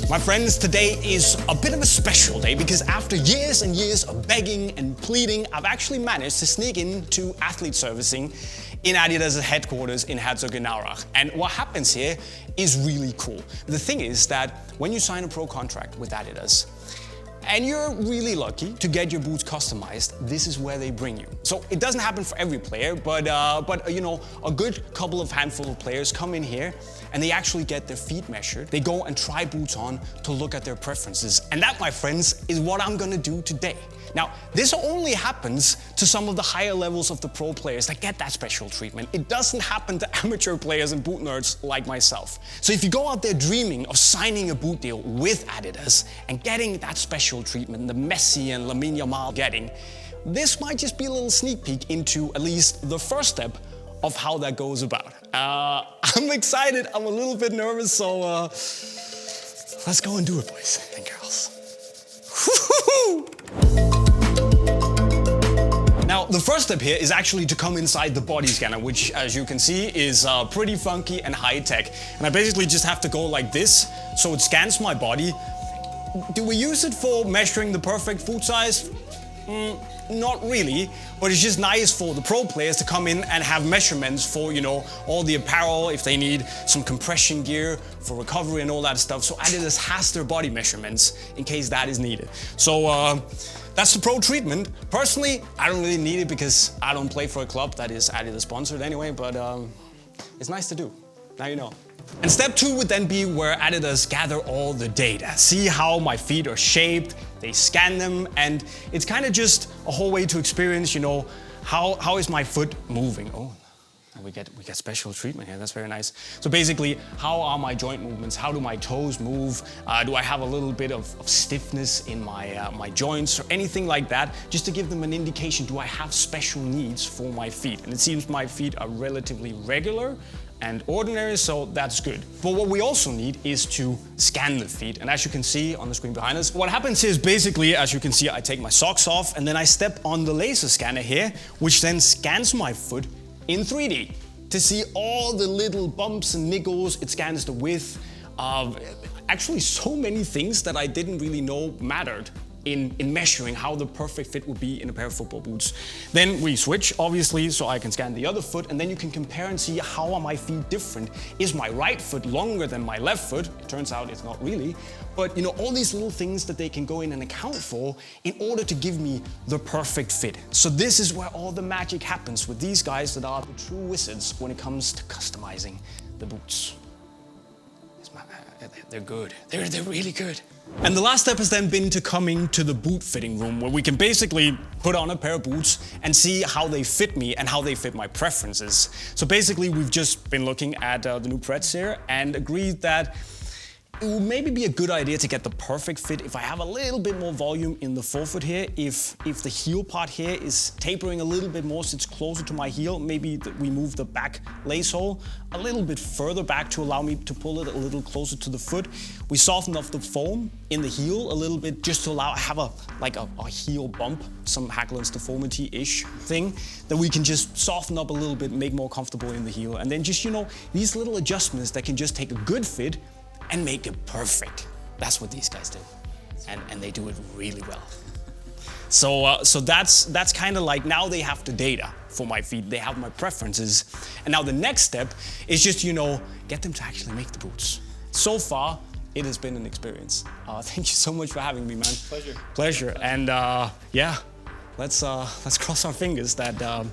My friends, today is a bit of a special day because after years and years of begging and pleading, I've actually managed to sneak into athlete servicing in ADIDAS' headquarters in Herzogenaurach. And what happens here is really cool. The thing is that when you sign a pro contract with ADIDAS, and you're really lucky to get your boots customized, this is where they bring you. So it doesn't happen for every player, but you know, a good couple of handful of players come in here and they actually get their feet measured. They go and try boots on to look at their preferences. And that, my friends, is what I'm gonna do today. Now, this only happens to some of the higher levels of the pro players that get that special treatment. It doesn't happen to amateur players and boot nerds like myself. So if you go out there dreaming of signing a boot deal with ADIDAS and getting that special treatment the Messi and Yamal getting, this might just be a little sneak peek into at least the first step of how that goes about. I'm excited, I'm a little bit nervous, so let's go and do it, boys and girls. Now, the first step here is actually to come inside the body scanner, which, as you can see, is pretty funky and high-tech. And I basically just have to go like this, so it scans my body. Do we use it for measuring the perfect foot size? Not really, but it's just nice for the pro players to come in and have measurements for, you know, all the apparel, if they need some compression gear for recovery and all that stuff. So ADIDAS has their body measurements in case that is needed. So that's the pro treatment. Personally, I don't really need it because I don't play for a club that is ADIDAS sponsored anyway, but it's nice to do. Now you know. And step 2 would then be where ADIDAS gather all the data, see how my feet are shaped, they scan them, and it's kind of just a whole way to experience, you know, how is my foot moving. Oh, we get special treatment here, that's very nice. So basically, how are my joint movements? How do my toes move? Do I have a little bit of stiffness in my joints or anything like that? Just to give them an indication, do I have special needs for my feet? And it seems my feet are relatively regular and ordinary, so that's good. But what we also need is to scan the feet. And as you can see on the screen behind us, what happens here is basically, as you can see, I take my socks off and then I step on the laser scanner here, which then scans my foot in 3D to see all the little bumps and niggles. It scans the width of actually so many things that I didn't really know mattered in measuring how the perfect fit would be in a pair of football boots. Then we switch, obviously, so I can scan the other foot, and then you can compare and see how are my feet different. Is my right foot longer than my left foot? It turns out it's not really. But you know, all these little things that they can go in and account for in order to give me the perfect fit. So this is where all the magic happens with these guys that are the true wizards when it comes to customizing the boots. They're good. They're really good. And the last step has then been to coming to the boot fitting room, where we can basically put on a pair of boots and see how they fit me and how they fit my preferences. So basically, we've just been looking at the new Preds here and agreed that it would maybe be a good idea to get the perfect fit if I have a little bit more volume in the forefoot here. If the heel part here is tapering a little bit more, so it's closer to my heel, maybe we move the back lace hole a little bit further back to allow me to pull it a little closer to the foot. We softened up the foam in the heel a little bit just to allow, I have a heel bump, some Hackland's deformity-ish thing that we can just soften up a little bit, make more comfortable in the heel. And then just, you know, these little adjustments that can just take a good fit and make it perfect. That's what these guys do. And they do it really well. So that's kind of like, now they have the data for my feet, they have my preferences. And now the next step is just, you know, get them to actually make the boots. So far, it has been an experience. Thank you so much for having me, man. Pleasure. And yeah, let's cross our fingers that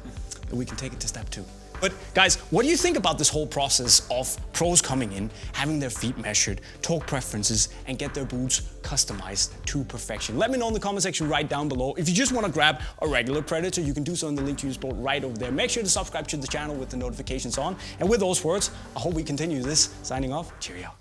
we can take it to step 2. But guys, what do you think about this whole process of pros coming in, having their feet measured, talk preferences, and get their boots customized to perfection? Let me know in the comment section right down below. If you just want to grab a regular Predator, you can do so in the link to Unisport right over there. Make sure to subscribe to the channel with the notifications on. And with those words, I hope we continue this. Signing off, cheerio.